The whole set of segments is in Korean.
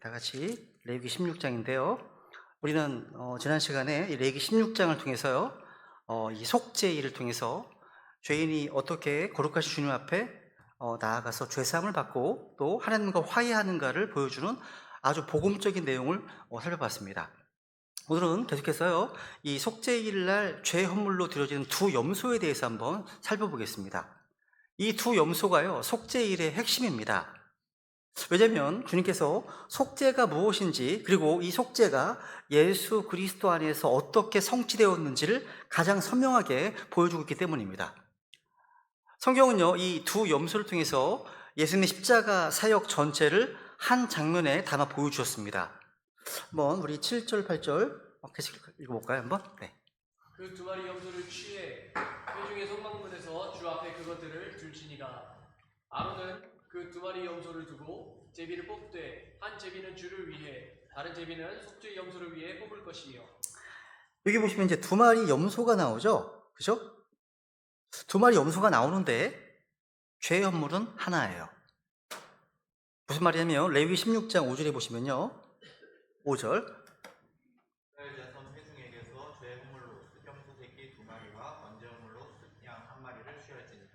다 같이 레위기 16장인데요. 우리는 지난 시간에 이 레위기 16장을 통해서요, 이 속죄일을 통해서 죄인이 어떻게 거룩하신 주님 앞에 나아가서 죄사함을 받고 또 하나님과 화해하는가를 보여주는 아주 복음적인 내용을 살펴봤습니다. 오늘은 계속해서요, 이 속죄일 날 죄 헌물로 드려지는 두 염소에 대해서 한번 살펴보겠습니다. 이 두 염소가요, 속죄일의 핵심입니다. 왜냐하면 주님께서 속죄가 무엇인지, 그리고 이 속죄가 예수 그리스도 안에서 어떻게 성취되었는지를 가장 선명하게 보여주고 있기 때문입니다. 성경은요, 이 두 염소를 통해서 예수님의 십자가 사역 전체를 한 장면에 담아 보여주셨습니다. 한번 우리 7절, 8절 같이 읽어볼까요? 한번? 네. 그 두 마리 염소를 취해 회중의 성막문에서 주 앞에 그것들을 둘지니가 아론은 그 두 마리 염소를 두고 제비를 뽑되 한 제비는 주를 위해 다른 제비는 속죄 염소를 위해 뽑을 것이요. 여기 보시면 이제 두 마리 염소가 나오죠? 그죠? 두 마리 염소가 나오는데 죄 헌물은 하나예요. 무슨 말이냐면 레위기 16장 5절에 보시면요, 5절 이스라엘 자손 회중에게서 죄 헌물로 숫염소 새끼 두 마리와 번제 헌물로 숫양 한 마리를 취할지니라.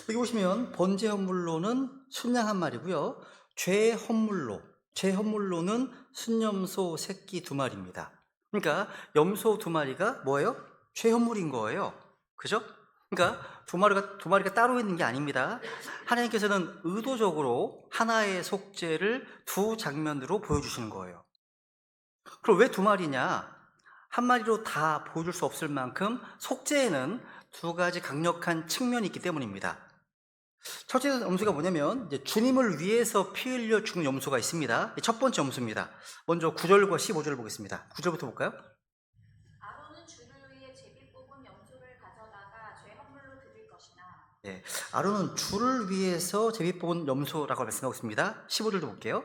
여기 보시면 번제 헌물로는 순양 한 마리고요, 죄 헌물로는 순염소 새끼 두 마리입니다. 그러니까 염소 두 마리가 뭐예요? 죄 헌물인 거예요. 그죠? 그러니까 두 마리가 따로 있는 게 아닙니다. 하나님께서는 의도적으로 하나의 속죄를 두 장면으로 보여주시는 거예요. 그럼 왜 두 마리냐? 한 마리로 다 보여줄 수 없을 만큼 속죄에는 두 가지 강력한 측면이 있기 때문입니다. 첫째 염소가 뭐냐면, 이제 주님을 위해서 피 흘려 죽는 염소가 있습니다. 첫 번째 염소입니다. 먼저 9절과 15절을 보겠습니다. 9절부터 볼까요? 아론은 주를 위해 제비 뽑은 염소를 가져다가 죄 헌물로 드릴 것이나 네, 아론은 주를 위해서 제비 뽑은 염소라고 말씀하고 있습니다. 15절도 볼게요.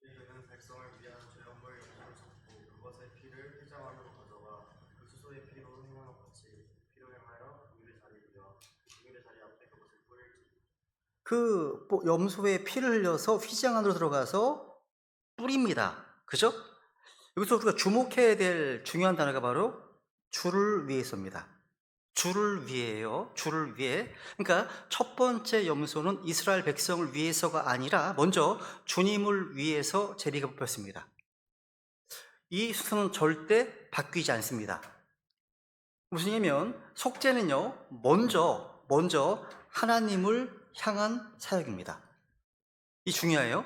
그는 백성을 위한 죄 헌물 염소를 잡고 그것의 피를 회장하로 가져가 그 수소의 피로 행하는 같이 피로 행하여 구일의 자리에 이어 구일의 자리 앞에 그것을 뿌릴지. 그 염소의 피를 흘려서 휘장 안으로 들어가서 뿌립니다. 그죠? 여기서 우리가 주목해야 될 중요한 단어가 바로 주를 위해서입니다. 주를 위해요. 주를 위해. 그러니까 첫 번째 염소는 이스라엘 백성을 위해서가 아니라 먼저 주님을 위해서 제비가 뽑혔습니다. 이 순서는 절대 바뀌지 않습니다. 무슨 얘기냐면 속죄는요, 먼저 하나님을 향한 사역입니다. 이 중요해요.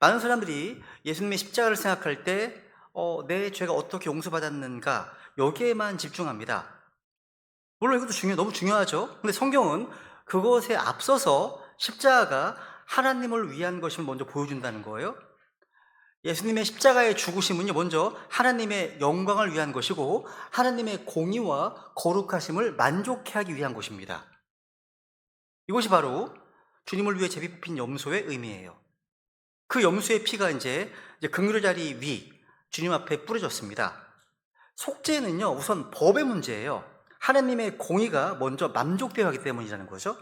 많은 사람들이 예수님의 십자가를 생각할 때 내 죄가 어떻게 용서받았는가, 여기에만 집중합니다. 물론 이것도 너무 중요하죠. 근데 성경은 그것에 앞서서 십자가가 하나님을 위한 것임을 먼저 보여준다는 거예요. 예수님의 십자가의 죽으심은요, 먼저 하나님의 영광을 위한 것이고 하나님의 공의와 거룩하심을 만족해 하기 위한 것입니다. 이것이 바로 주님을 위해 제비 뽑힌 염소의 의미예요. 그 염소의 피가 이제 긍휼의 자리 위 주님 앞에 뿌려졌습니다. 속죄는요, 우선 법의 문제예요. 하나님의 공의가 먼저 만족되어야 하기 때문이라는 거죠.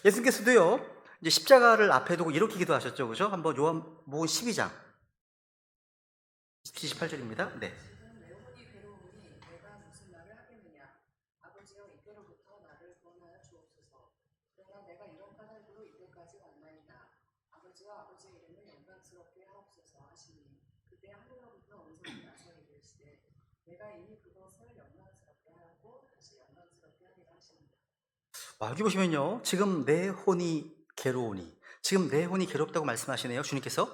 예수님께서도요, 이제 십자가를 앞에 두고 이렇게 기도하셨죠. 그죠? 한번 요한복음 12장 28절입니다. 네. 지금 내 혼이 괴로우니 내가 무슨 말을 하겠느냐. 아버지여 이때로부터 나를 구원하여 주옵소서. 그러나 내가 이런 까닭으로 이때까지 왔나이다. 아버지여 아버지의 이름을 영광스럽게 하옵소서 하시니 그때 하늘로부터 음성이 나서 이르시되 내가 이미 그것을 영광스럽게 하고 다시 영광스럽게 하리라 하십니다. 여기 보시면요, 지금 내 혼이 괴로우니, 지금 내 혼이 괴롭다고 말씀하시네요, 주님께서.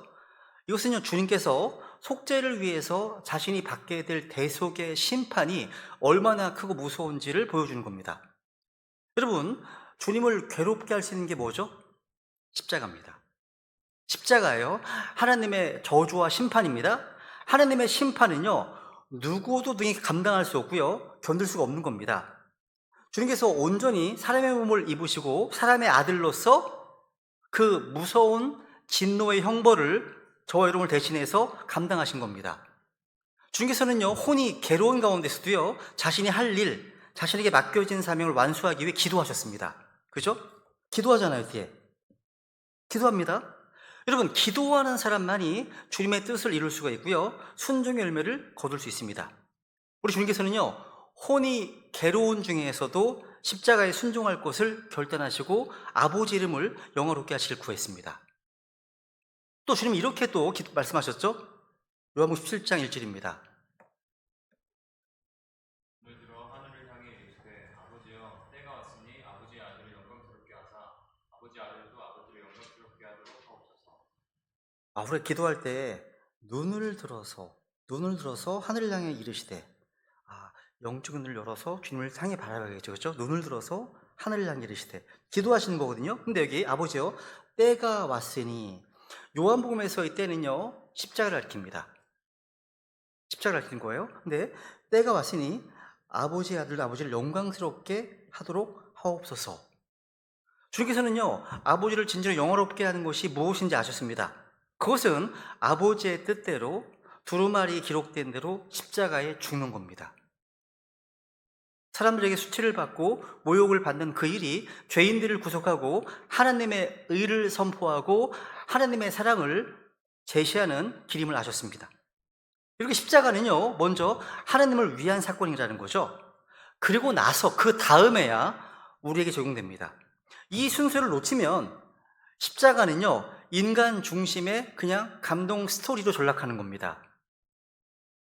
이것은요, 주님께서 속죄를 위해서 자신이 받게 될 대속의 심판이 얼마나 크고 무서운지를 보여주는 겁니다. 여러분, 주님을 괴롭게 할 수 있는 게 뭐죠? 십자가입니다. 십자가예요. 하나님의 저주와 심판입니다. 하나님의 심판은요, 누구도 능히 감당할 수 없고요, 견딜 수가 없는 겁니다. 주님께서 온전히 사람의 몸을 입으시고 사람의 아들로서 그 무서운 진노의 형벌을 저와 여러분을 대신해서 감당하신 겁니다. 주님께서는요, 혼이 괴로운 가운데서도요, 자신이 할 일, 자신에게 맡겨진 사명을 완수하기 위해 기도하셨습니다. 그죠? 기도하잖아요, 뒤에. 기도합니다. 여러분, 기도하는 사람만이 주님의 뜻을 이룰 수가 있고요, 순종의 열매를 거둘 수 있습니다. 우리 주님께서는요, 혼이 괴로운 중에서도 십자가에 순종할 것을 결단하시고 아버지 이름을 영화롭게 하시길 구했습니다. 또 주님은 이렇게 또 말씀하셨죠? 요한복음 17장 1절입니다. 오늘 들어 하늘을 향해 이르시되 아버지여 때가 왔으니 아버지의 아들을 영광스럽게 하사 아버지 아들도 아버지를 영광스럽게 하도록 하옵소서. 우리가 기도할 때 눈을 들어서 하늘을 향해 이르시되, 영적인 눈을 열어서 주님을 향해 바라봐야겠죠. 그렇죠? 눈을 들어서 하늘을 향해 이르시되 기도하시는 거거든요. 근데 여기 아버지요, 때가 왔으니, 요한복음에서 이 때는요, 십자가를 가리킵니다. 십자가를 가리키는 거예요. 근데 때가 왔으니 아버지의 아들도 아버지를 영광스럽게 하도록 하옵소서. 주님께서는요, 아버지를 진정으로 영화롭게 하는 것이 무엇인지 아셨습니다. 그것은 아버지의 뜻대로 두루마리에 기록된 대로 십자가에 죽는 겁니다. 사람들에게 수치를 받고 모욕을 받는 그 일이 죄인들을 구속하고 하나님의 의를 선포하고 하나님의 사랑을 제시하는 길임을 아셨습니다. 이렇게 십자가는요, 먼저 하나님을 위한 사건이라는 거죠. 그리고 나서 그 다음에야 우리에게 적용됩니다. 이 순서를 놓치면 십자가는요, 인간 중심의 그냥 감동 스토리로 전락하는 겁니다.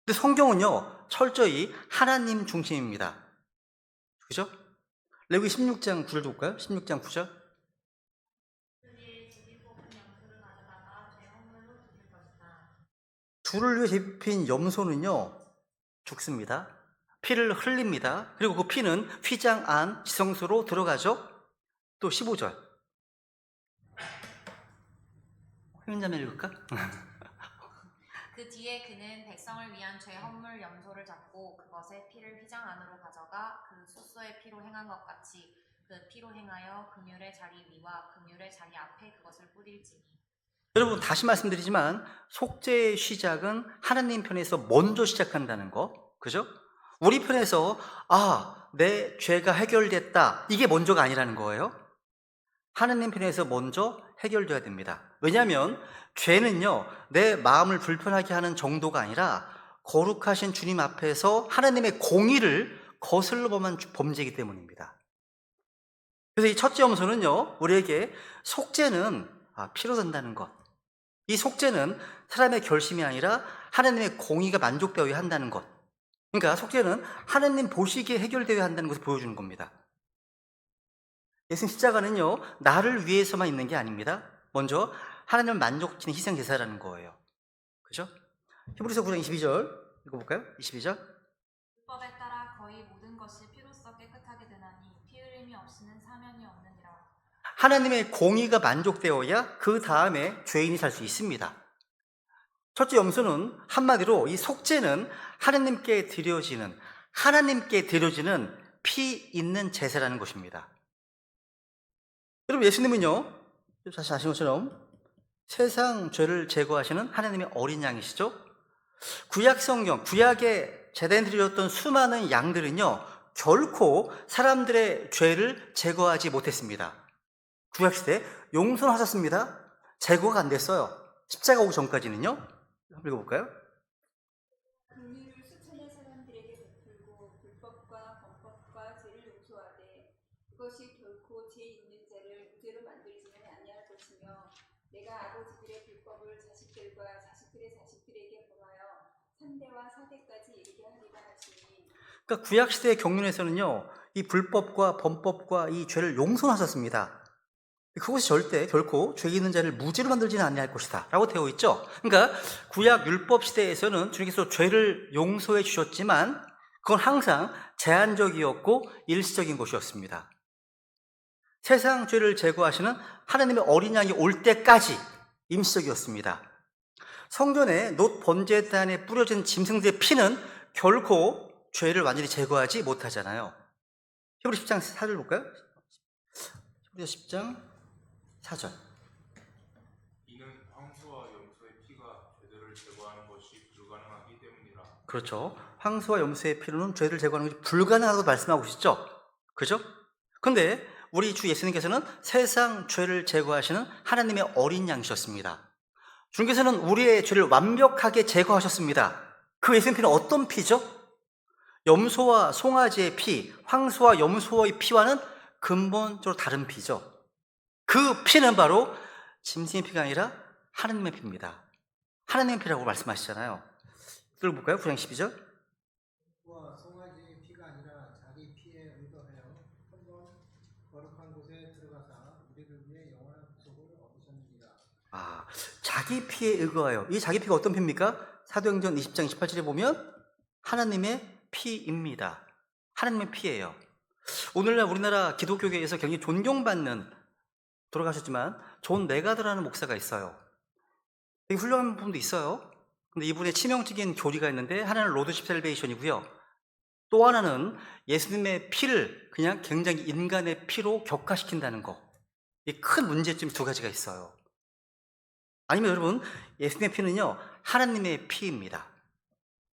근데 성경은요, 철저히 하나님 중심입니다. 그죠? 레위기 16장 9절 볼까요? 16장 9절. 주를 위해 잡힌 염소는요, 죽습니다. 피를 흘립니다. 그리고 그 피는 휘장 안 지성소로 들어가죠. 또 15절. 회원자매 읽을까? 그 뒤에 그는 백성을 위한 죄 헌물 염소를 잡고 그것의 피를 휘장 안으로 가져가 그 숫소의 피로 행한 것 같이 그 피로 행하여 금율의 자리 위와 금율의 자리 앞에 그것을 뿌릴지니. 여러분, 다시 말씀드리지만 속죄의 시작은 하나님 편에서 먼저 시작한다는 거, 그죠? 우리 편에서 내 죄가 해결됐다, 이게 먼저가 아니라는 거예요. 하나님 편에서 먼저 해결돼야 됩니다. 왜냐하면 죄는요, 내 마음을 불편하게 하는 정도가 아니라 거룩하신 주님 앞에서 하나님의 공의를 거슬러 범한 범죄이기 때문입니다. 그래서 이 첫째 염소는요, 우리에게 속죄는 피로 된다는 것, 이 속죄는 사람의 결심이 아니라 하나님의 공의가 만족되어야 한다는 것, 그러니까 속죄는 하나님 보시기에 해결되어야 한다는 것을 보여주는 겁니다. 예수님 십자가는요, 나를 위해서만 있는 게 아닙니다. 먼저 하나님을 만족시키는 희생제사라는 거예요. 그죠? 히브리서 9장 22절 읽어볼까요? 22절. 율법에 따라 거의 모든 것이 피로써 깨끗하게 되나니 피 흘림이 없이는 사면이 없느니라. 하나님의 공의가 만족되어야 그 다음에 죄인이 살 수 있습니다. 첫째 염소는 한마디로 이 속죄는 하나님께 드려지는 피 있는 제사라는 것입니다. 여러분, 예수님은요, 다시 아시는 것처럼 세상 죄를 제거하시는 하나님의 어린 양이시죠. 구약 성경, 구약에 제단에 드려졌던 수많은 양들은요, 결코 사람들의 죄를 제거하지 못했습니다. 구약시대 용서는 하셨습니다. 제거가 안 됐어요. 십자가 오기 전까지는요. 한번 읽어볼까요? 긍휼을 수천의 사람들에게 베풀고 불법과 범법과 죄를 용서하되 그것이 결코 죄 있는 자를 무죄로 만들지는 아니할 것이며 내가 아버지들의 불법을 자식들과 자식들의 자식들에게 범하여 3대와 4대까지 이르게 하리라 하시니. 그러니까 구약시대의 경륜에서는요, 이 불법과 범법과 이 죄를 용서하셨습니다. 그것이 결코 죄 있는 자를 무죄로 만들지는 아니할 것이다 라고 되어 있죠. 그러니까 구약 율법 시대에서는 주님께서 죄를 용서해 주셨지만 그건 항상 제한적이었고 일시적인 것이었습니다. 세상 죄를 제거하시는 하나님의 어린 양이 올 때까지 임시적이었습니다. 성전에 놋 번제단에 뿌려진 짐승들의 피는 결코 죄를 완전히 제거하지 못하잖아요. 히브리 10장 4절 볼까요? 히브리 10장 4절. 이는 황소와 염소의 피가 죄들을 제거하는 것이 불가능하기 때문이라. 그렇죠. 황소와 염소의 피로는 죄를 제거하는 것이 불가능하다고 말씀하고 계시죠. 그죠? 근데 우리 주 예수님께서는 세상 죄를 제거하시는 하나님의 어린 양이셨습니다. 주님께서는 우리의 죄를 완벽하게 제거하셨습니다. 그 예수님 피는 어떤 피죠? 염소와 송아지의 피, 황소와 염소의 피와는 근본적으로 다른 피죠. 그 피는 바로 짐승의 피가 아니라 하나님의 피입니다. 하나님의 피라고 말씀하시잖아요. 들어볼까요? 9장 12절. 와 송아지의 피가 아니라 자기 피에 의거하여 한번 거룩한 곳에 들어가사 우리를 위해 영원한 구속을 얻으셨느니라. 자기 피에 의거하여. 이 자기 피가 어떤 피입니까? 사도행전 20장 28절에 보면 하나님의 피입니다. 하나님의 피예요. 오늘날 우리나라 기독교계에서 굉장히 존경받는, 돌아가셨지만 존 메가드라는 목사가 있어요. 되게 훌륭한 분도 있어요. 근데 이분의 치명적인 교리가 있는데, 하나는 로드십 셀베이션이고요. 또 하나는 예수님의 피를 그냥 굉장히 인간의 피로 격화시킨다는 거. 이 큰 문제점이 두 가지가 있어요. 아니면 여러분, 예수님의 피는요, 하나님의 피입니다.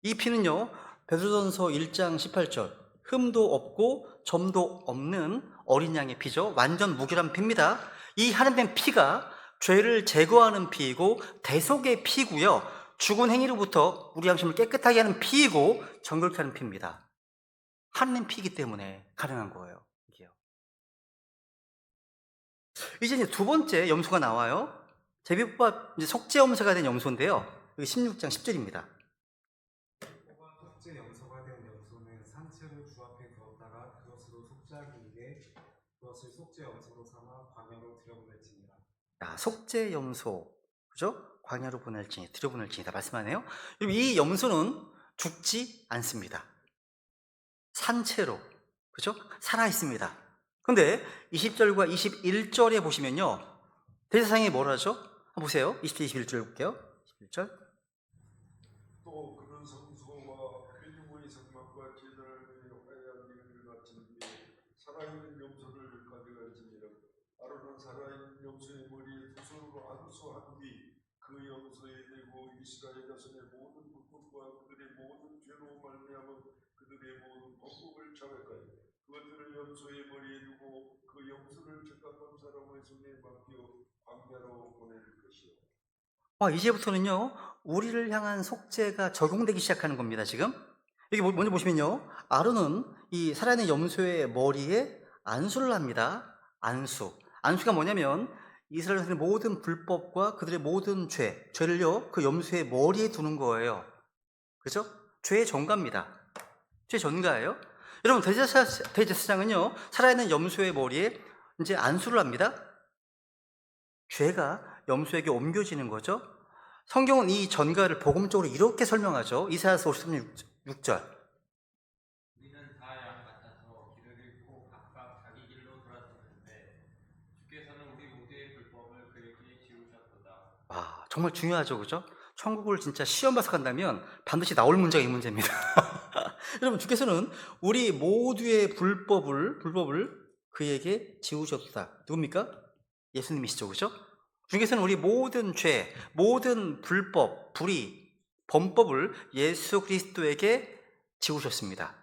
이 피는요, 베드로전서 1장 18절, 흠도 없고 점도 없는 어린 양의 피죠. 완전 무결한 피입니다. 이 하나님의 피가 죄를 제거하는 피이고 대속의 피고요, 죽은 행위로부터 우리 양심을 깨끗하게 하는 피이고 정결케 하는 피입니다. 하나님 피이기 때문에 가능한 거예요. 이게요. 이제 두 번째 염소가 나와요. 제비뽑 이제 속죄 염소가 된 염소인데요. 여기 16장 10절입니다. 혹은 속죄 염소가 된 염소는 산채로 주 앞에 두었다가 그것으로 속죄하기 위해 그것을 속죄 염소로 삼아 광야로 들여보낼지니라. 속죄 염소, 그죠? 광야로 보낼지니, 들여보낼지니다 말씀하네요. 이 염소는 죽지 않습니다. 산채로, 그죠? 살아 있습니다. 근데 20절과 21절에 보시면요, 대제사장이 뭐라 하죠? 한번 보세요. 20절, 21절 볼게요. 21절. 또 그는 성소와 회중의 성막과 제단을 화해한 일을 바친 뒤에 살아있는 염소를 가져갈지니라. 아론은 살아있는 염소의 머리에 두 손으로 안수한 뒤 그 염소에 대고 이스라엘 자손의 모든 불법과 그들의 모든 죄로 말미암아 그들의 모든 범법을 자백하여 그것들을 염소의 머리에 두고 그 염소를 적합한 사람의 손에 맡겨 광야로 보낼 것이요. 이제부터는요, 우리를 향한 속죄가 적용되기 시작하는 겁니다. 지금 여기 먼저 보시면요, 아론은 이 살아있는 염소의 머리에 안수를 합니다. 안수가 뭐냐면 이스라엘의 모든 불법과 그들의 모든 죄를요, 그 염소의 머리에 두는 거예요. 그죠? 죄의 전가입니다. 죄 전가예요. 여러분, 대제사장은요, 살아있는 염소의 머리에 이제 안수를 합니다. 죄가 염소에게 옮겨지는 거죠. 성경은 이 전가를 복음적으로 이렇게 설명하죠. 이사야서 53장 6절. 우리는 다 양 같아서 길을 잃고 각각 자기 길로 돌아섰는데 주께서는 우리 모두의 불법을 그에게 지우셨도다. 정말 중요하죠, 그죠? 천국을 진짜 시험 봐서 간다면 반드시 나올 문제가 이 문제입니다. 여러분, 주께서는 우리 모두의 불법을 그에게 지우셨다. 누굽니까? 예수님이시죠, 그죠? 주께서는 우리 모든 죄, 모든 불법, 불의, 범법을 예수 그리스도에게 지우셨습니다.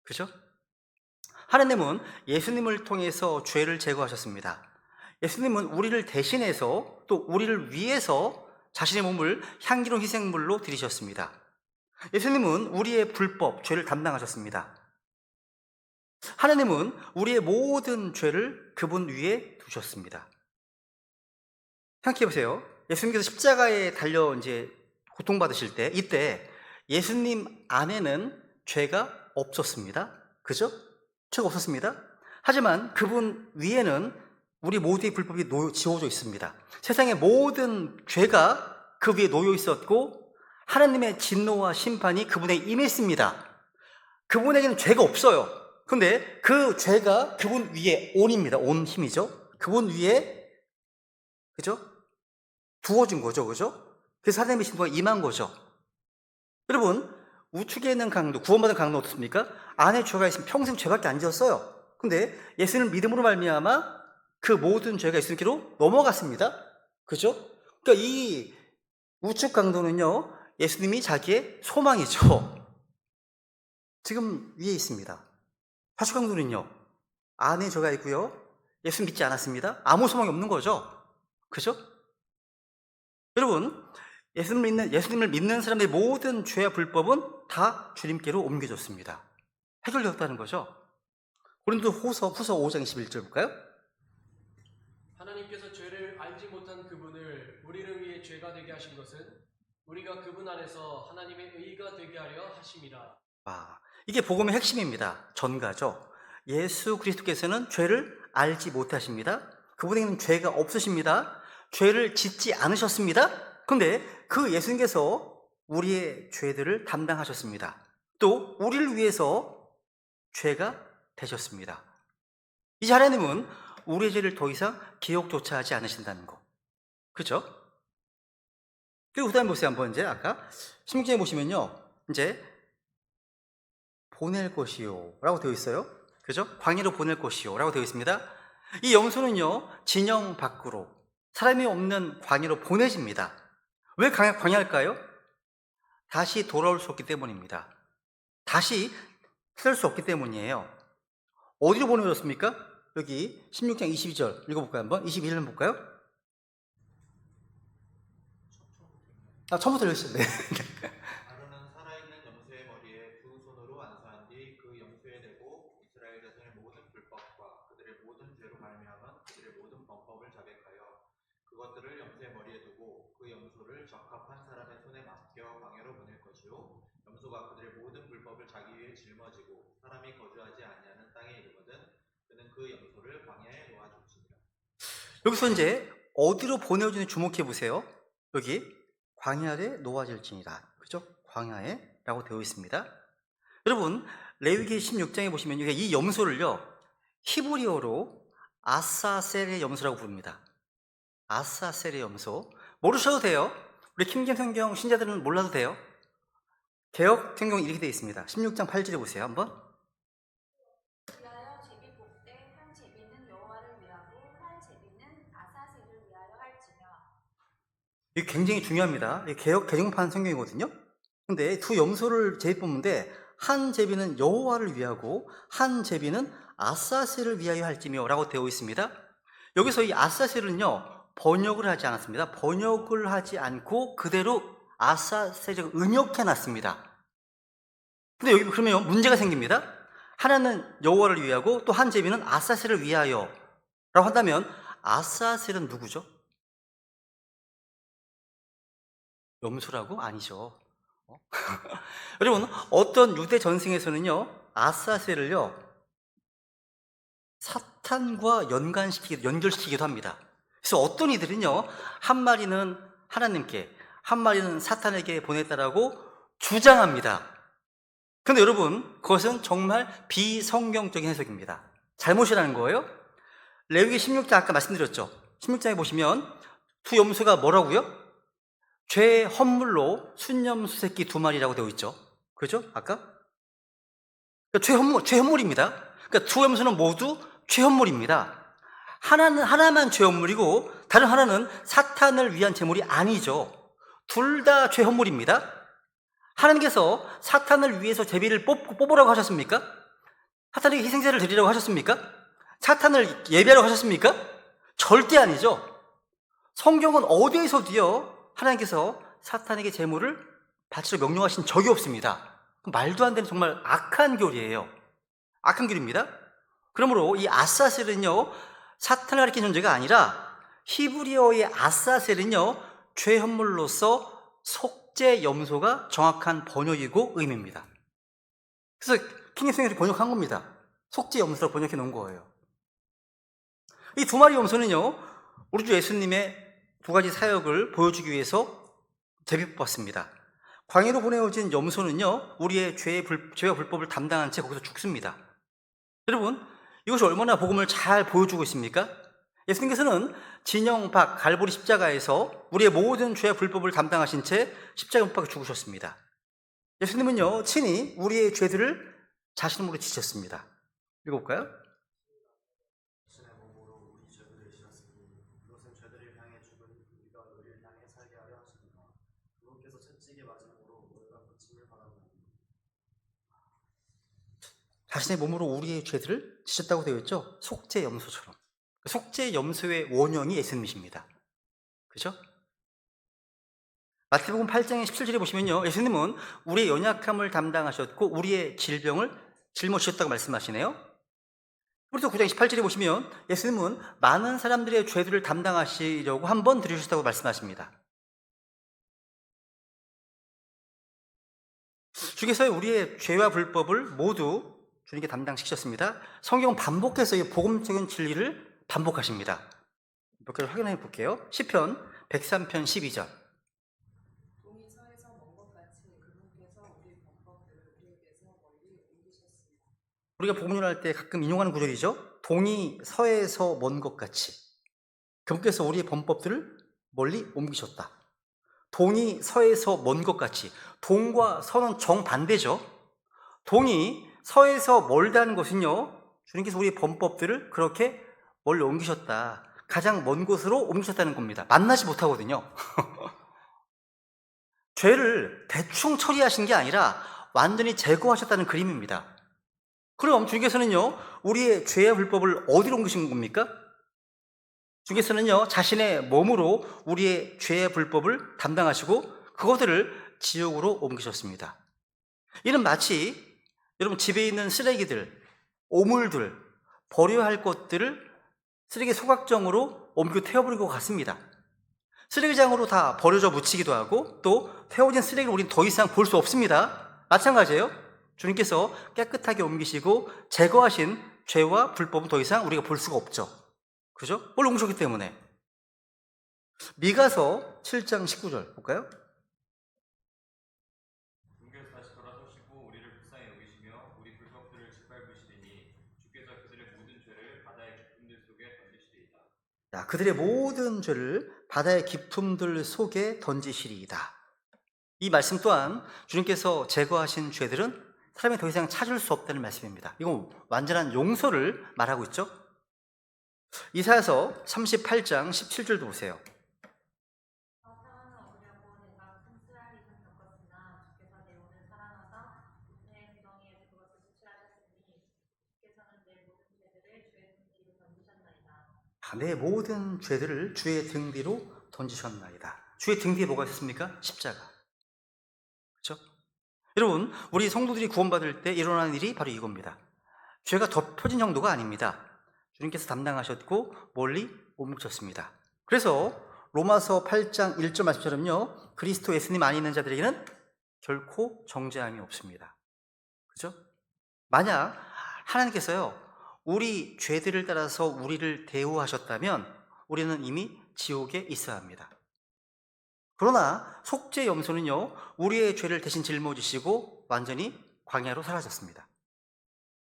그죠? 하나님은 예수님을 통해서 죄를 제거하셨습니다. 예수님은 우리를 대신해서 또 우리를 위해서 자신의 몸을 향기로운 희생물로 드리셨습니다. 예수님은 우리의 불법, 죄를 담당하셨습니다. 하나님은 우리의 모든 죄를 그분 위에 두셨습니다. 생각해 보세요. 예수님께서 십자가에 달려 이제 고통받으실 때, 이때 예수님 안에는 죄가 없었습니다. 그죠? 죄가 없었습니다. 하지만 그분 위에는 우리 모두의 불법이 지워져 있습니다. 세상의 모든 죄가 그 위에 놓여 있었고 하나님의 진노와 심판이 그분에 임했습니다. 그분에게는 죄가 없어요. 근데 그 죄가 그분 위에 온입니다. 온 힘이죠. 그분 위에, 그죠? 두어진 거죠. 그죠? 그래서 하나님의 진노가 임한 거죠. 여러분, 우측에 있는 강도, 구원받은 강도 어떻습니까? 안에 죄가 있으면 평생 죄밖에 안 지었어요. 근데 예수님 믿음으로 말미암아 그 모든 죄가 예수님께로 넘어갔습니다. 그죠? 그러니까 이 우측 강도는요, 예수님이 자기의 소망이죠. 지금 위에 있습니다. 좌측 강도는요, 안에 죄가 있고요, 예수 믿지 않았습니다. 아무 소망이 없는 거죠. 그죠? 여러분, 예수님을 믿는 사람들의 모든 죄와 불법은 다 주님께로 옮겨졌습니다. 해결되었다는 거죠. 고린도후서 5장 21절 볼까요? 하나님께서 죄를 알지 못한 그분을 우리를 위해 죄가 되게 하신 것은 우리가 그분 안에서 하나님의 의가 되게 하려 하심이라. 이게 복음의 핵심입니다. 전가죠. 예수 그리스도께서는 죄를 알지 못하십니다. 그분에게는 죄가 없으십니다. 죄를 짓지 않으셨습니다. 그런데 그 예수님께서 우리의 죄들을 담당하셨습니다. 또 우리를 위해서 죄가 되셨습니다. 이제 하나님은 우리의 죄를 더 이상 기억조차 하지 않으신다는 거. 그렇죠? 그리고 그 다음에 보세요. 한번 이제 아까 16장에 보시면요. 이제 보낼 것이요 라고 되어 있어요. 그죠? 광야로 보낼 것이요 라고 되어 있습니다. 이 염소는요, 진영 밖으로 사람이 없는 광야로 보내집니다. 왜 광야일까요? 다시 돌아올 수 없기 때문입니다. 다시 찾을 수 없기 때문이에요. 어디로 보내졌습니까? 여기 16장 22절 읽어볼까요? 한번 21절 볼까요? 처음부터 읽으시죠. 네. 아론은 살아있는 염소의 머리에 두 손으로 안수한 뒤 그 염소에 대고 이스라엘 자손의 모든 불법과 그들의 모든 죄로 말미암은 그들의 모든 범법을 자백하여 그것들을 염소의 머리에 두고 그 염소를 적합한 사람의 손에 맡겨 광야로 보낼 것이요 염소가 그들의 모든 불법을 자기 위에 짊어지고 사람이 거주하지 아니하는 땅에 이르거든 그는 그 염소를 광야에 놓아줄지니라. 여기서 이제 어디로 보내어주는지 주목해 보세요. 여기 광야에 놓아질지니라. 그죠? 광야에 라고 되어 있습니다. 여러분, 레위기 16장에 보시면 이 염소를요, 히브리어로 아사셀의 염소라고 부릅니다. 아사셀의 염소. 모르셔도 돼요. 우리 킹잼 성경 신자들은 몰라도 돼요. 개역 성경 이렇게 되어 있습니다. 16장 8절에 보세요. 한번. 위하여 제비 뽑되 한 제비는 여호와를 위하고 한 제비는 아사셀을 위하여 할지며. 이게 굉장히 중요합니다. 이게 개정판 성경이거든요. 근데 두 염소를 제비 뽑는데 한 제비는 여호와를 위하고 한 제비는 아사셀을 위하여 할지며 라고 되어 있습니다. 여기서 이 아사셀은요, 번역을 하지 않았습니다. 번역을 하지 않고 그대로 아사셀을 은역해 놨습니다. 근데 여기 그러면 문제가 생깁니다. 하나는 여호와를 위하고 또 한 제비는 아사셀을 위하여 라고 한다면 아사셀은 누구죠? 염소라고? 아니죠. 여러분, 어떤 유대 전승에서는요, 아사셀을요, 사탄과 연결시키기도 합니다. 그래서 어떤 이들은요, 한 마리는 하나님께, 한 마리는 사탄에게 보냈다라고 주장합니다. 그런데 여러분, 그것은 정말 비성경적인 해석입니다. 잘못이라는 거예요. 레위기 16장 아까 말씀드렸죠. 16장에 보시면 두 염소가 뭐라고요? 죄 헌물로 순염수 새끼 2마리라고 되어 있죠. 그죠? 아까? 그러니까 죄 헌물입니다. 그러니까 두 염소는 모두 죄 헌물입니다. 하나만 죄 헌물이고 다른 하나는 사탄을 위한 제물이 아니죠. 둘 다 죄 헌물입니다. 하나님께서 사탄을 위해서 제비를 뽑으라고 하셨습니까? 사탄에게 희생제를 드리라고 하셨습니까? 사탄을 예배하라고 하셨습니까? 절대 아니죠. 성경은 어디에서도요, 하나님께서 사탄에게 제물을 바치러 명령하신 적이 없습니다. 말도 안 되는 정말 악한 교리예요. 악한 교리입니다. 그러므로 이 아사셀은요, 사탄을 가리킨 존재가 아니라 히브리어의 아사셀은요, 죄 헌물로서 속죄 염소가 정확한 번역이고 의미입니다. 그래서 킹스성에서 번역한 겁니다. 속죄 염소로 번역해 놓은 거예요. 이 2마리 염소는요, 우리 주 예수님의 2가지 사역을 보여주기 위해서 제비 뽑았습니다. 광야로 보내어진 염소는요, 우리의 죄와 불법을 담당한 채 거기서 죽습니다. 여러분, 이것이 얼마나 복음을 잘 보여주고 있습니까? 예수님께서는 진영 밖 갈보리 십자가에서 우리의 모든 죄와 불법을 담당하신 채 십자가 못 박혀 죽으셨습니다. 예수님은요, 친히 우리의 죄들을 자신 몸으로 지셨습니다. 읽어볼까요? 자신의 몸으로 우리 죄들을 지셨으니 그것은 죄들을 향해 죽은 우리가 의를 향해 살게 하려 하십니다. 그분께서 채찍에 맞음으로 너희가 고침을 받았나니. 자신의 몸으로 우리의 죄들을 지셨다고 되어 있죠. 속죄 염소처럼. 속죄 염소의 원형이 예수님이십니다. 그죠? 마태복음 8장 17절에 보시면요, 예수님은 우리의 연약함을 담당하셨고 우리의 질병을 짊어지셨다고 말씀하시네요. 그래서 9장 18절에 보시면 예수님은 많은 사람들의 죄들을 담당하시려고 한 번 들으셨다고 말씀하십니다. 주께서 우리의 죄와 불법을 모두 주님께 담당시키셨습니다. 성경은 반복해서 이 복음적인 진리를 반복하십니다. 몇 개를 확인해 볼게요. 시편 103편 12절. 동이 서에서 먼 것 같이 그분께서 우리 범법들을 우리에게서 멀리 옮기셨습니다. 우리가 복음을 할 때 가끔 인용하는 구절이죠. 동이 서에서 먼 것 같이 그분께서 우리의 범법들을 멀리 옮기셨다. 동이 서에서 먼 것 같이. 동과 서는 정반대죠. 동이 서에서 멀다는 것은요, 주님께서 우리의 범법들을 그렇게 멀리 옮기셨다. 가장 먼 곳으로 옮기셨다는 겁니다. 만나지 못하거든요. 죄를 대충 처리하신 게 아니라 완전히 제거하셨다는 그림입니다. 그럼 주님께서는요, 우리의 죄의 불법을 어디로 옮기신 겁니까? 주님께서는요, 자신의 몸으로 우리의 죄의 불법을 담당하시고 그것들을 지옥으로 옮기셨습니다. 이는 마치 여러분 집에 있는 쓰레기들, 오물들, 버려야 할 것들을 쓰레기 소각정으로 옮겨 태워버린 것 같습니다. 쓰레기장으로 다 버려져 묻히기도 하고 또 태워진 쓰레기를 우리는 더 이상 볼 수 없습니다. 마찬가지예요. 주님께서 깨끗하게 옮기시고 제거하신 죄와 불법은 더 이상 우리가 볼 수가 없죠. 그죠? 뭘 옮기셨기 때문에. 미가서 7장 19절 볼까요? 주께서 다시 돌아서시고 우리를 불쌍히 여기시며 우리 불법들을 짓밟으시리니 주께서 그들의 모든 죄를 바다의 깊음들 속에 던지시리이다. 자, 그들의 모든 죄를 바다의 깊음들 속에 던지시리이다. 이 말씀 또한 주님께서 제거하신 죄들은 사람이 더 이상 찾을 수 없다는 말씀입니다. 이건 완전한 용서를 말하고 있죠. 이사야서 38장 17절도 보세요. 사랑은 얻으려고 내가 큰 쓰라림을 겪었으나 주께서 내 오늘 살아나사 내 구덩이에서 그것을 수출하셨으니 주께서는 내 모든 죄들을 주의 등 뒤로 던지셨나이다. 내 모든 죄들을 주의 등 뒤로 던지셨나이다. 주의 등 뒤에 뭐가 있었습니까? 십자가. 그렇죠? 여러분, 우리 성도들이 구원받을 때 일어나는 일이 바로 이겁니다. 죄가 덮여진 정도가 아닙니다. 주님께서 담당하셨고 멀리 옮기셨습니다. 그래서 로마서 8장 1절 말씀처럼요, 그리스도 예수님 안에 있는 자들에게는 결코 정죄함이 없습니다. 그죠? 만약 하나님께서요, 우리 죄들을 따라서 우리를 대우하셨다면 우리는 이미 지옥에 있어야 합니다. 그러나 속죄 염소는요, 우리의 죄를 대신 짊어지시고 완전히 광야로 사라졌습니다.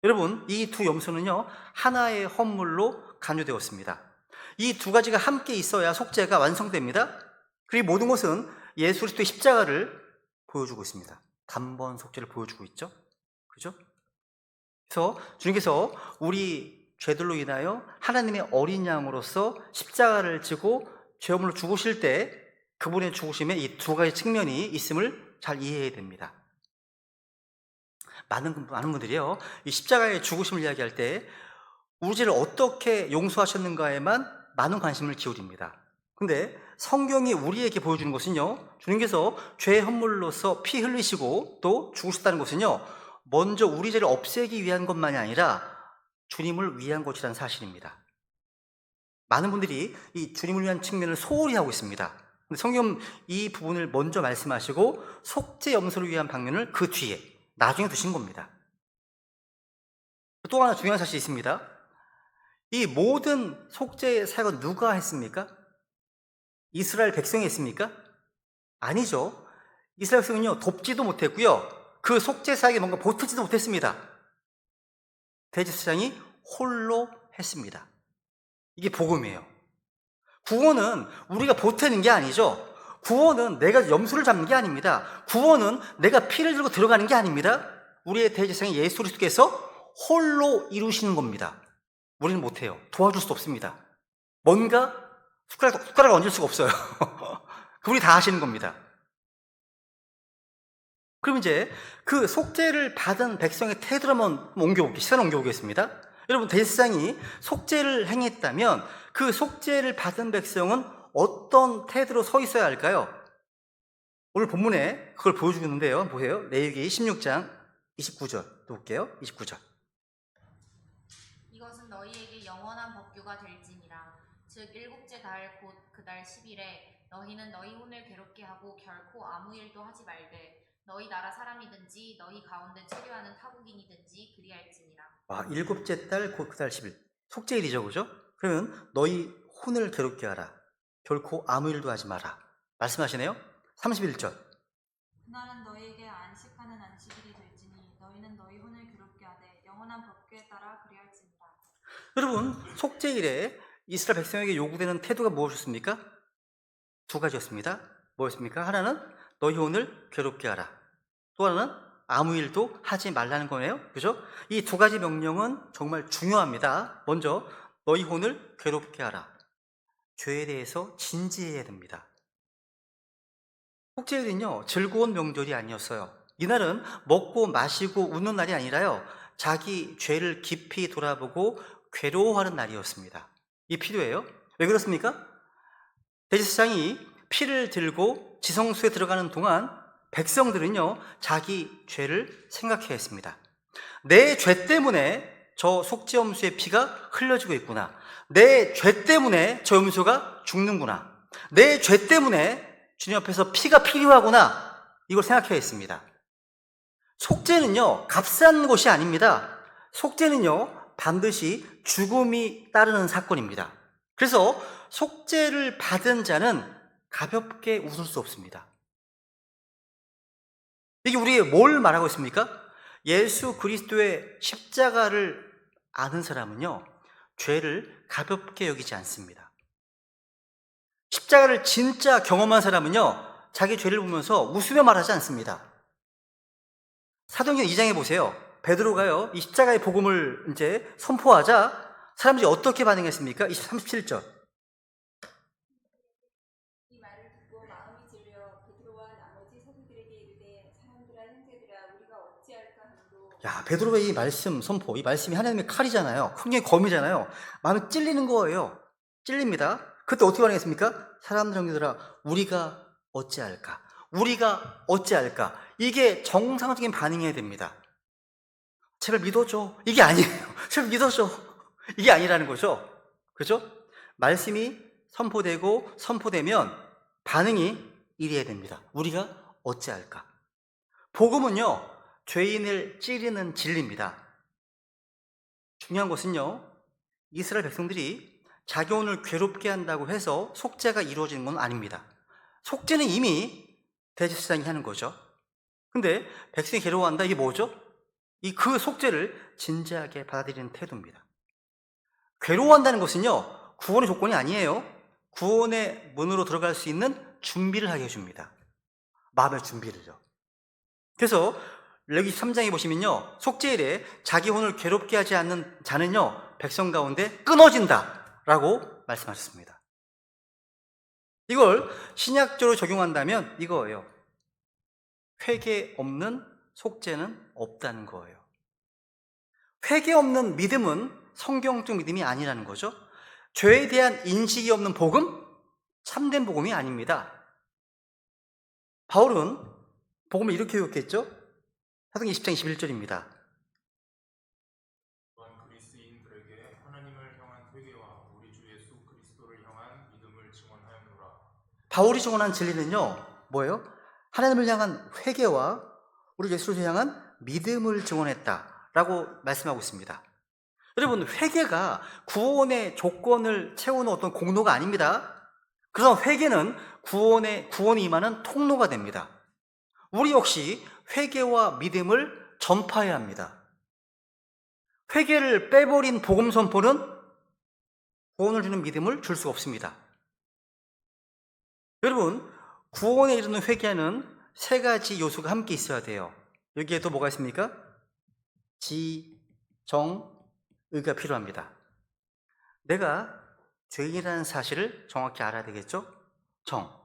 여러분, 이 두 염소는요, 하나의 헌물로 간주되었습니다. 이 두 가지가 함께 있어야 속죄가 완성됩니다. 그리고 모든 것은 예수 그리스도의 십자가를 보여주고 있습니다. 단번 속죄를 보여주고 있죠. 그죠? 그래서 주님께서 우리 죄들로 인하여 하나님의 어린 양으로서 십자가를 지고 죄업물로 죽으실 때 그분의 죽으심에 이 두 가지 측면이 있음을 잘 이해해야 됩니다. 많은 분들이요, 이 십자가의 죽으심을 이야기할 때 우리 죄를 어떻게 용서하셨는가에만 많은 관심을 기울입니다. 근데 성경이 우리에게 보여주는 것은요, 주님께서 죄의 헌물로서 피 흘리시고 또 죽으셨다는 것은요, 먼저 우리 죄를 없애기 위한 것만이 아니라 주님을 위한 것이라는 사실입니다. 많은 분들이 이 주님을 위한 측면을 소홀히 하고 있습니다. 근데 성경은 이 부분을 먼저 말씀하시고 속죄 염소를 위한 방면을 그 뒤에 나중에 두신 겁니다. 또 하나 중요한 사실이 있습니다. 이 모든 속죄 사역은 누가 했습니까? 이스라엘 백성이 했습니까? 아니죠. 이스라엘 백성은요, 돕지도 못했고요, 그 속죄 사역에 뭔가 보태지도 못했습니다. 대제사장이 홀로 했습니다. 이게 복음이에요. 구원은 우리가 보태는 게 아니죠. 구원은 내가 염소를 잡는 게 아닙니다. 구원은 내가 피를 들고 들어가는 게 아닙니다. 우리의 대제사장이 예수 그리스도께서 홀로 이루시는 겁니다. 우리는 못해요. 도와줄 수 없습니다. 뭔가 숟가락을 얹을 수가 없어요. 그분이 다 하시는 겁니다. 그럼 이제 그 속죄를 받은 백성의 태도를 한번 시간을 옮겨보겠습니다. 여러분, 대제사장이 속죄를 행했다면 그 속죄를 받은 백성은 어떤 태도로 서 있어야 할까요? 오늘 본문에 그걸 보여주는데요. 보세요. 레위기 16장 29절 또 볼게요. 29절. 이것은 너희에게 영원한 법규가 될지니라. 즉 일곱째 달 곧 그 달 10일에 너희는 너희 혼을 괴롭게 하고 결코 아무 일도 하지 말되 너희 나라 사람이든지 너희 가운데 체류하는 타국인이든지 그리할지니라. 일곱째 달 곧 그 달 10일. 속죄일이죠. 그죠? 그러면 너희 혼을 괴롭게 하라. 결코 아무 일도 하지 마라. 말씀하시네요. 31절. 그날은 너희에게 안식하는 안식일이 될지니 너희는 너희 혼을 괴롭게 하되 영원한 법규에 따라 그리할지니라. 여러분, 속죄일에 이스라엘 백성에게 요구되는 태도가 무엇이었습니까? 두 가지였습니다. 뭐였습니까? 하나는 너희 혼을 괴롭게 하라. 또 하나는 아무 일도 하지 말라는 거네요. 그죠? 이 두 가지 명령은 정말 중요합니다. 먼저 너희 혼을 괴롭게 하라. 죄에 대해서 진지해야 됩니다. 속죄일은요, 즐거운 명절이 아니었어요. 이날은 먹고 마시고 웃는 날이 아니라요, 자기 죄를 깊이 돌아보고 괴로워하는 날이었습니다. 이 필요해요. 왜 그렇습니까? 대제사장이 피를 들고 지성소에 들어가는 동안 백성들은요, 자기 죄를 생각해야 했습니다. 내 죄 때문에 저 속죄염소의 피가 흘려지고 있구나. 내 죄 때문에 저 염소가 죽는구나. 내 죄 때문에 주님 앞에서 피가 필요하구나. 이걸 생각해야 했습니다. 속죄는요, 값싼 것이 아닙니다. 속죄는요, 반드시 죽음이 따르는 사건입니다. 그래서 속죄를 받은 자는 가볍게 웃을 수 없습니다. 이게 우리에게 뭘 말하고 있습니까? 예수 그리스도의 십자가를 아는 사람은요, 죄를 가볍게 여기지 않습니다. 십자가를 진짜 경험한 사람은요, 자기 죄를 보면서 웃으며 말하지 않습니다. 사도행전 2장에 보세요. 베드로가요, 이 십자가의 복음을 이제 선포하자 사람들이 어떻게 반응했습니까? 37절. 이 말을 듣고 마음이 질려 베드로와 나머지 사도들에게 이르되 사람들아 형제들아 우리가 어찌할까 하므로. 베드로의 이 말씀 선포, 이 말씀이 하나님의 칼이잖아요. 흥의 검이잖아요. 마음이 찔리는 거예요. 찔립니다. 그때 어떻게 반응했습니까? 사람들 형제들아 우리가 어찌할까? 우리가 어찌할까? 이게 정상적인 반응이어야 됩니다. 제발 믿어줘. 이게 아니에요. 제발 믿어줘. 이게 아니라는 거죠. 그죠? 말씀이 선포되면 반응이 이래야 됩니다. 우리가 어찌할까? 복음은요, 죄인을 찌르는 진리입니다. 중요한 것은요, 이스라엘 백성들이 자기 혼을 괴롭게 한다고 해서 속죄가 이루어지는 건 아닙니다. 속죄는 이미 대제사장이 하는 거죠. 근데 백성이 괴로워한다, 이게 뭐죠? 그 속죄를 진지하게 받아들이는 태도입니다. 괴로워한다는 것은요, 구원의 조건이 아니에요. 구원의 문으로 들어갈 수 있는 준비를 하게 해줍니다. 마음의 준비를요. 그래서 레위기 3장에 보시면요, 속죄일에 자기 혼을 괴롭게 하지 않는 자는요, 백성 가운데 끊어진다 라고 말씀하셨습니다. 이걸 신약적으로 적용한다면 이거예요. 회개 없는 속죄는 없다는 거예요. 회개 없는 믿음은 성경적 믿음이 아니라는 거죠. 죄에 대한 인식이 없는 복음, 참된 복음이 아닙니다. 바울은 복음을 이렇게 기록했죠. 사도행전 20장 21절입니다. 또한 그리스인들에게 하나님을 향한 회개와 우리 주 예수 그리스도를 향한 믿음을 증언하였노라. 바울이 증언한 진리는요, 뭐예요? 하나님을 향한 회개와 우리 예수를 향한 믿음을 증언했다라고 말씀하고 있습니다. 여러분, 회개가 구원의 조건을 채우는 어떤 공로가 아닙니다. 그래서 회개는 구원이 임하는 통로가 됩니다. 우리 역시 회개와 믿음을 전파해야 합니다. 회개를 빼버린 복음 선포는 구원을 주는 믿음을 줄 수가 없습니다. 여러분, 구원에 이르는 회개는 세 가지 요소가 함께 있어야 돼요. 여기에 또 뭐가 있습니까? 지, 정, 의가 필요합니다. 내가 죄인이라는 사실을 정확히 알아야 되겠죠? 정.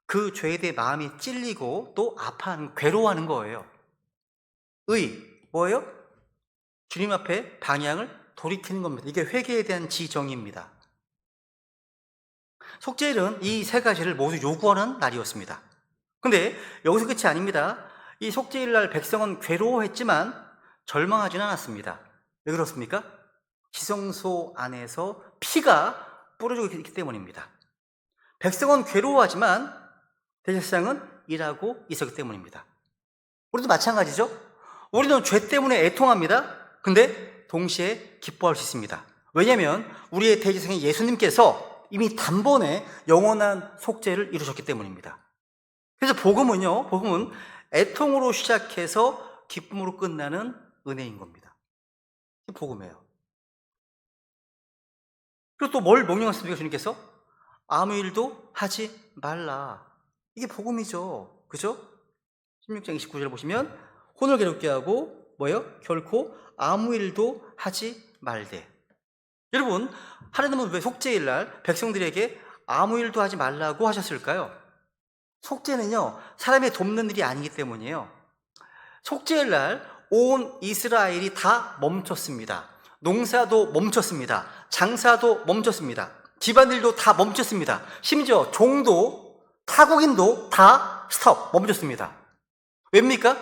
그 죄에 대해 마음이 찔리고 또 아파하는, 괴로워하는 거예요. 의, 뭐예요? 주님 앞에 방향을 돌이키는 겁니다. 이게 회개에 대한 지정의입니다. 속죄일은 이 세 가지를 모두 요구하는 날이었습니다. 근데 여기서 끝이 아닙니다. 이 속죄일 날 백성은 괴로워했지만 절망하지는 않았습니다. 왜 그렇습니까? 지성소 안에서 피가 뿌려지고 있기 때문입니다. 백성은 괴로워하지만 대제사장은 일하고 있었기 때문입니다. 우리도 마찬가지죠. 우리는 죄 때문에 애통합니다. 근데 동시에 기뻐할 수 있습니다. 왜냐하면 우리의 대제사장인 예수님께서 이미 단번에 영원한 속죄를 이루셨기 때문입니다. 그래서 복음은 애통으로 시작해서 기쁨으로 끝나는 은혜인 겁니다. 이게 복음이에요. 그리고 또 뭘 명령하셨습니까? 주님께서 아무 일도 하지 말라. 이게 복음이죠. 그죠? 16장 29절 보시면 혼을 괴롭게 하고 뭐예요? 결코 아무 일도 하지 말되. 여러분, 하나님은 왜 속죄일 날 백성들에게 아무 일도 하지 말라고 하셨을까요? 속죄는요, 사람이 돕는 일이 아니기 때문이에요. 속죄일 날 온 이스라엘이 다 멈췄습니다. 농사도 멈췄습니다. 장사도 멈췄습니다. 집안일도 다 멈췄습니다. 심지어 종도 타국인도 다 스톱, 멈췄습니다. 왜입니까?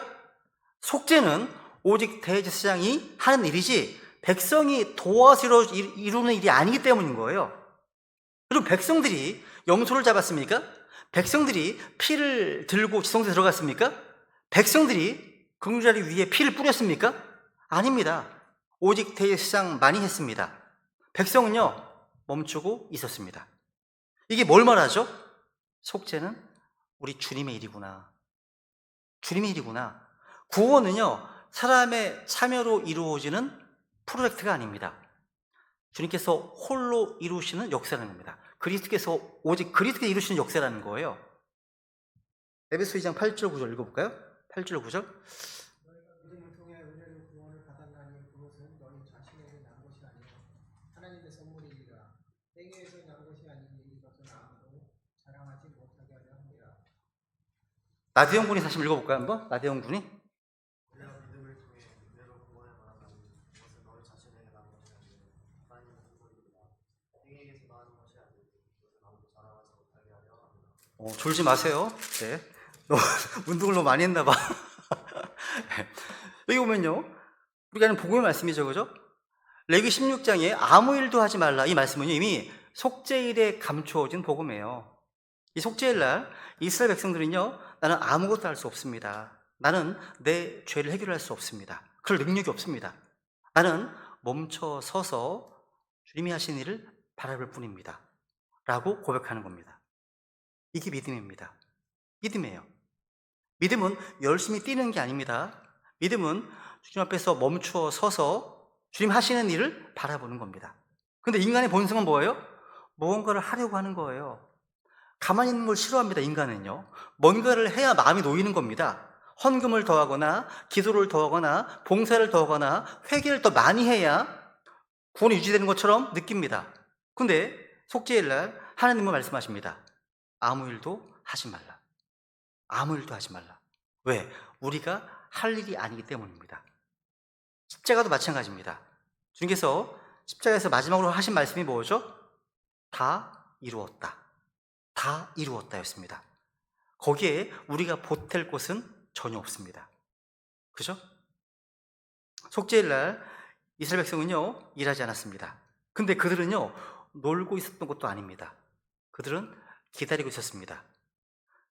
속죄는 오직 대제사장이 하는 일이지 백성이 도와서 이루는 일이 아니기 때문인 거예요. 그리고 백성들이 염소를 잡았습니까? 백성들이 피를 들고 지성소에 들어갔습니까? 백성들이 긍휼자리 위에 피를 뿌렸습니까? 아닙니다. 오직 대제사장만이 했습니다. 백성은요, 멈추고 있었습니다. 이게 뭘 말하죠? 속죄는 우리 주님의 일이구나. 주님의 일이구나. 구원은요, 사람의 참여로 이루어지는 프로젝트가 아닙니다. 주님께서 홀로 이루시는 역사라는 겁니다. 오직 그리스도께서 이루시는 역사라는 거예요. 에베소 2장 8절 9절 읽어볼까요? 8절 9절. 너희가 믿음을 통해 은혜로 구원을 받았나니 그것은 너희 자신에게 난 것이 아니요 하나님의 선물이니라. 행위에서 난 것이 아니니 이것은 아무도 자랑하지 못하게 하려 함이라. 나대영 군이 다시 읽어볼까요? 한번? 나대영 군이. 우리가 믿음을 통해 은혜로 구원을 받았나니 그것은 너희 자신에게 난 것이 아니요 하나님의 선물이니라. 행위에게서 나는 것이 아니니 그것은 아무도 자랑하지 못하게 하려 함이라. 졸지 마세요. 네. 운동을 너무 많이 했나 봐. 여기 보면요, 우리가 하는 복음의 말씀이죠, 그죠? 레위 16장에 아무 일도 하지 말라, 이 말씀은요, 이미 속죄일에 감추어진 복음이에요. 이 속죄일 날 이스라엘 백성들은요, 나는 아무것도 할 수 없습니다. 나는 내 죄를 해결할 수 없습니다. 그럴 능력이 없습니다. 나는 멈춰 서서 주님이 하신 일을 바라볼 뿐입니다. 라고 고백하는 겁니다. 이게 믿음입니다. 믿음이에요. 믿음은 열심히 뛰는 게 아닙니다. 믿음은 주님 앞에서 멈추어 서서 주님 하시는 일을 바라보는 겁니다. 근데 인간의 본성은 뭐예요? 무언가를 하려고 하는 거예요. 가만히 있는 걸 싫어합니다, 인간은요. 뭔가를 해야 마음이 놓이는 겁니다. 헌금을 더하거나 기도를 더하거나 봉사를 더하거나 회개를 더 많이 해야 구원이 유지되는 것처럼 느낍니다. 근데 속죄일 날 하나님은 말씀하십니다. 아무 일도 하지 말라. 아무 일도 하지 말라. 왜? 우리가 할 일이 아니기 때문입니다. 십자가도 마찬가지입니다. 주님께서 십자가에서 마지막으로 하신 말씀이 뭐죠? 다 이루었다. 다 이루었다 였습니다. 거기에 우리가 보탤 곳은 전혀 없습니다. 그죠? 속죄일 날 이스라엘 백성은요, 일하지 않았습니다. 근데 그들은요, 놀고 있었던 것도 아닙니다. 그들은 기다리고 있었습니다.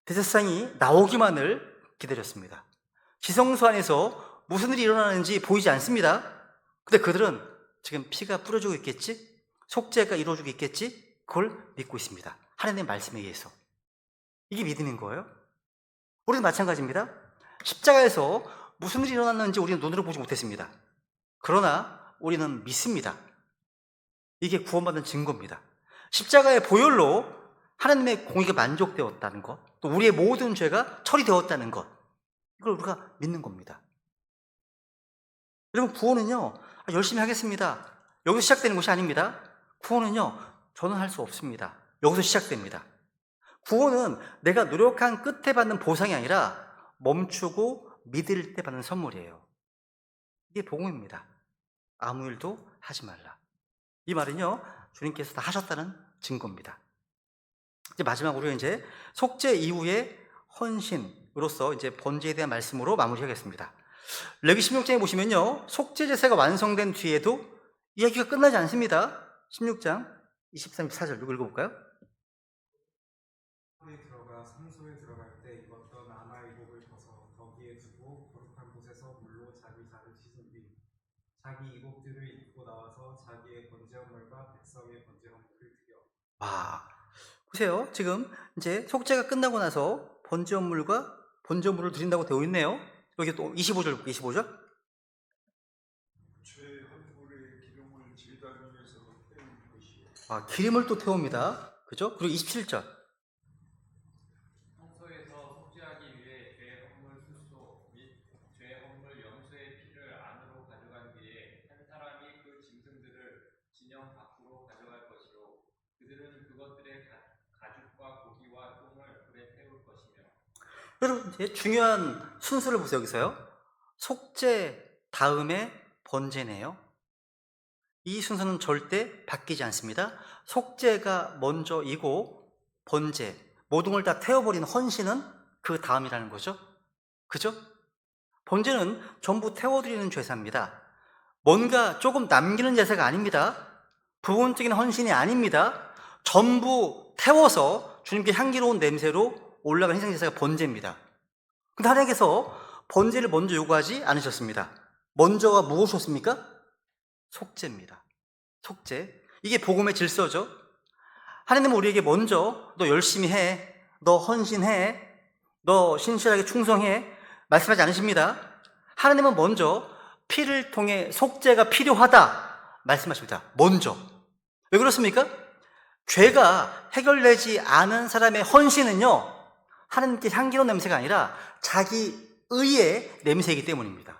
대제사장이 나오기만을 기다렸습니다. 지성소 안에서 무슨 일이 일어나는지 보이지 않습니다. 근데 그들은 지금 피가 뿌려지고 있겠지? 속죄가 이루어지고 있겠지? 그걸 믿고 있습니다. 하나님의 말씀에 의해서. 이게 믿음인 거예요. 우리도 마찬가지입니다. 십자가에서 무슨 일이 일어났는지 우리는 눈으로 보지 못했습니다. 그러나 우리는 믿습니다. 이게 구원받은 증거입니다. 십자가의 보혈로 하나님의 공의가 만족되었다는 것, 또 우리의 모든 죄가 처리되었다는 것, 이걸 우리가 믿는 겁니다. 여러분, 구원은요, 열심히 하겠습니다. 여기서 시작되는 것이 아닙니다. 구원은요, 저는 할 수 없습니다. 여기서 시작됩니다. 구원은 내가 노력한 끝에 받는 보상이 아니라 멈추고 믿을 때 받는 선물이에요. 이게 복음입니다. 아무 일도 하지 말라. 이 말은요, 주님께서 다 하셨다는 증거입니다. 이제 마지막으로 이제 속죄 이후의 헌신으로서 이제 번제에 대한 말씀으로 마무리하겠습니다. 레위 16장에 보시면요, 속죄 제사가 완성된 뒤에도 이야기가 끝나지 않습니다. 16장 23, 24절 읽어볼까요? 들어가 성소에 들어갈 때 입었던 아마이복을 벗어 거기에 두고 거룩한 곳에서 물로 자기 발을 씻은 뒤 자기 이복들을 입고 나와서 자기의 번제물과 백성의 번제물을 드려. 와, 보세요. 지금 이제 속죄가 끝나고 나서 번제물과 번제물을 드린다고 되어 있네요. 여기 또 25절, 25절. 죄 헌물에 기름을 제단 위에서 태울 것이요. 아, 기름을 또 태웁니다. 그죠? 그리고 27절. 성소에서 속죄하기 위해 죄 헌물 수소 및 죄 헌물 염소의 피를 안으로 가져간 뒤에 한 사람이 그 짐승들을 진영 밖으로 가져갈 것이요 그들은 그것들의 가죽과 고기와 똥을 불에 태울 것이며. 여러분, 이제 중요한 순서를 보세요. 여기서요. 속죄 다음에 번제네요. 이 순서는 절대 바뀌지 않습니다. 속죄가 먼저이고 번제, 모든 걸 다 태워버린 헌신은 그 다음이라는 거죠. 그죠? 번제는 전부 태워드리는 제사입니다. 뭔가 조금 남기는 제사가 아닙니다. 부분적인 헌신이 아닙니다. 전부 태워서 주님께 향기로운 냄새로 올라간 희생제사가 번제입니다. 근데 하나님께서 번제를 먼저 요구하지 않으셨습니다. 먼저가 무엇이었습니까? 속죄입니다. 속죄. 이게 복음의 질서죠. 하나님은 우리에게 먼저 너 열심히 해, 너 헌신해, 너 신실하게 충성해 말씀하지 않으십니다. 하나님은 먼저 피를 통해 속죄가 필요하다 말씀하십니다. 먼저. 왜 그렇습니까? 죄가 해결되지 않은 사람의 헌신은요, 하나님께 향기로운 냄새가 아니라 자기 의의 냄새이기 때문입니다.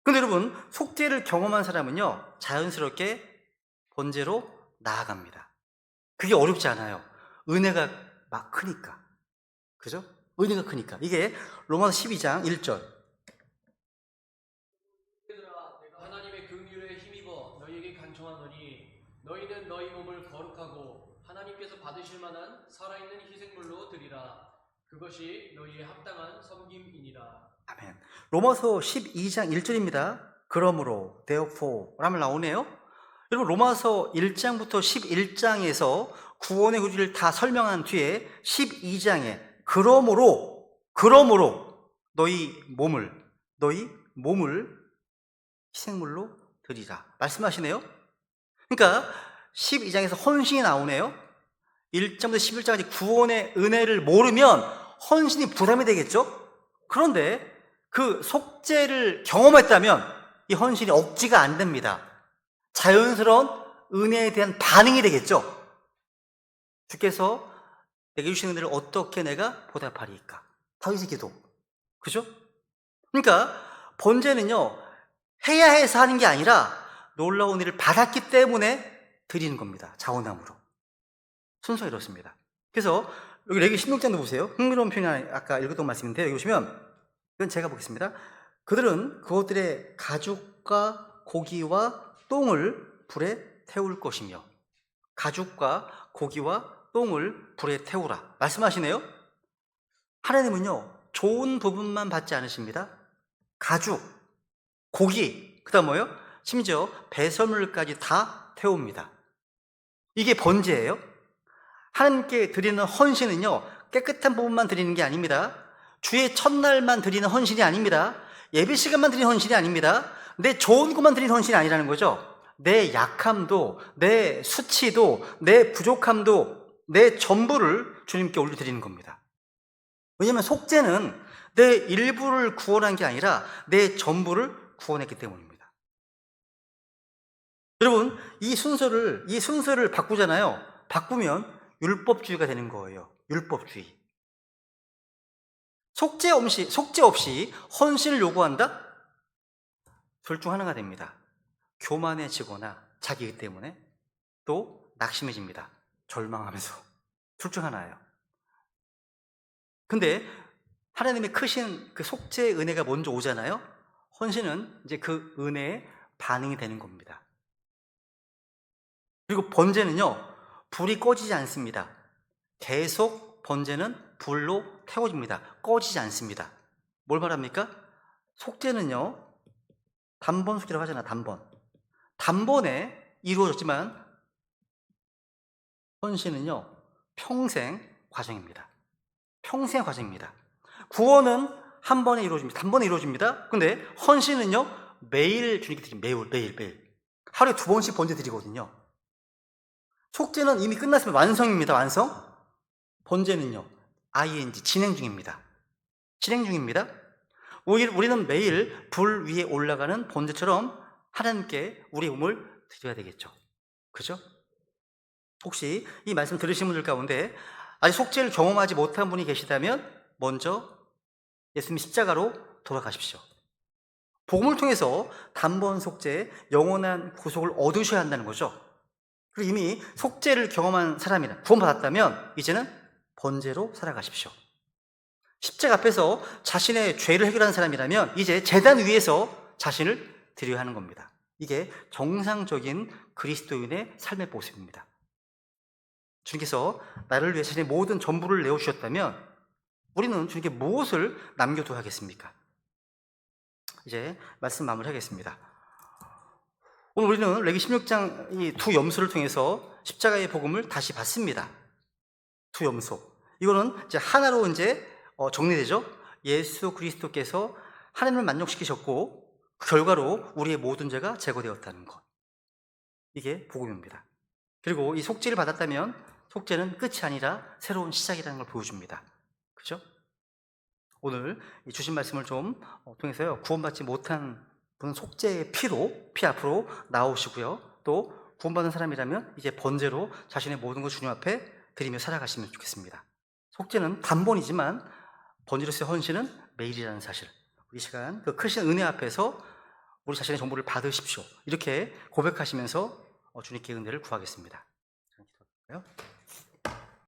근데 여러분, 속죄를 경험한 사람은요, 자연스럽게 번제로 나아갑니다. 그게 어렵지 않아요. 은혜가 막 크니까. 그죠? 은혜가 크니까. 이게 로마서 12장 1절. 얘들아, 내가 하나님의 긍휼에 힘입어 너희에게 간청하노니 너희는 너희 몸을 거룩하고 하나님께서 받으실 만한 살아있는 희생물로 드리라. 그것이 너희의 합당한 섬김이니라. 아멘. 로마서 12장 1절입니다. 그러므로 therefore 라면 나오네요. 여러분, 로마서 1장부터 11장에서 구원의 구주를 다 설명한 뒤에 12장에 그러므로 너희 몸을 희생물로 드리라 말씀하시네요. 그러니까 12장에서 헌신이 나오네요. 1장부터 11장까지 구원의 은혜를 모르면 헌신이 부담이 되겠죠. 그런데 그 속죄를 경험했다면 이 헌신이 억지가 안 됩니다. 자연스러운 은혜에 대한 반응이 되겠죠. 주께서 내게 주시는 은혜를 어떻게 내가 보답하리이까? 다윗의 기도. 그죠? 그러니까 번제는요, 해야 해서 하는 게 아니라 놀라운 은혜를 받았기 때문에 드리는 겁니다. 자원함으로. 순서가 이렇습니다. 그래서 여기 레위 16장도 보세요. 흥미로운 표현이 아까 읽었던 말씀인데요. 여기 보시면, 이건 제가 보겠습니다. 그들은 그것들의 가죽과 고기와 똥을 불에 태울 것이며, 가죽과 고기와 똥을 불에 태우라 말씀하시네요. 하나님은요, 좋은 부분만 받지 않으십니다. 가죽, 고기, 그 다음 뭐예요? 심지어 배설물까지 다 태웁니다. 이게 번제예요. 하나님께 드리는 헌신은요, 깨끗한 부분만 드리는 게 아닙니다. 주의 첫날만 드리는 헌신이 아닙니다. 예배 시간만 드리는 헌신이 아닙니다. 내 좋은 것만 드리는 헌신이 아니라는 거죠. 내 약함도, 내 수치도, 내 부족함도, 내 전부를 주님께 올려드리는 겁니다. 왜냐하면 속죄는 내 일부를 구원한 게 아니라 내 전부를 구원했기 때문입니다. 여러분, 이 순서를 바꾸잖아요. 바꾸면 율법주의가 되는 거예요. 율법주의. 속죄 없이 헌신을 요구한다? 둘 중 하나가 됩니다. 교만해지거나 자기 때문에, 또 낙심해집니다. 절망하면서. 둘 중 하나예요. 근데 하나님의 크신 그 속죄의 은혜가 먼저 오잖아요. 헌신은 이제 그 은혜의 반응이 되는 겁니다. 그리고 번제는요, 불이 꺼지지 않습니다. 계속 번제는 불로 태워집니다. 꺼지지 않습니다. 뭘 말합니까? 속죄는요, 단번 속죄라고 하잖아, 단번. 단번에 이루어졌지만 헌신은요, 평생 과정입니다. 평생 과정입니다. 구원은 한 번에 이루어집니다. 단번에 이루어집니다. 근데 헌신은요, 매일 주님께 드립니다. 매일. 하루에 2번씩 번제 드리거든요. 속죄는 이미 끝났으면 완성입니다. 완성. 번제는요, ing, 진행 중입니다. 우리는 매일 불 위에 올라가는 번제처럼 하나님께 우리의 몸을 드려야 되겠죠. 그죠? 혹시 이 말씀 들으신 분들 가운데 아직 속죄를 경험하지 못한 분이 계시다면 먼저 예수님 십자가로 돌아가십시오. 복음을 통해서 단번 속죄, 영원한 구속을 얻으셔야 한다는 거죠. 그리고 이미 속죄를 경험한 사람이라 구원받았다면 이제는 번제로 살아가십시오. 십자가 앞에서 자신의 죄를 해결한 사람이라면 이제 제단 위에서 자신을 드려야 하는 겁니다. 이게 정상적인 그리스도인의 삶의 모습입니다. 주님께서 나를 위해 자신의 모든 전부를 내어주셨다면 우리는 주님께 무엇을 남겨둬야 하겠습니까? 이제 말씀 마무리하겠습니다. 오늘 우리는 레위 16장 이 2염소를 통해서 십자가의 복음을 다시 받습니다. 2염소. 이거는 이제 하나로 이제 정리되죠. 예수 그리스도께서 하나님을 만족시키셨고 그 결과로 우리의 모든 죄가 제거되었다는 것. 이게 복음입니다. 그리고 이 속죄를 받았다면 속죄는 끝이 아니라 새로운 시작이라는 걸 보여줍니다. 그죠? 오늘 이 주신 말씀을 좀 통해서요, 구원받지 못한 분은 속죄의 피 앞으로 나오시고요, 또 구원받은 사람이라면 이제 번제로 자신의 모든 것 주님 앞에 드리며 살아가시면 좋겠습니다. 속죄는 단번이지만 번제로서의 헌신은 매일이라는 사실, 이 시간 그 크신 은혜 앞에서 우리 자신의 전부를 받으십시오. 이렇게 고백하시면서 주님께 은혜를 구하겠습니다. 기도할까요?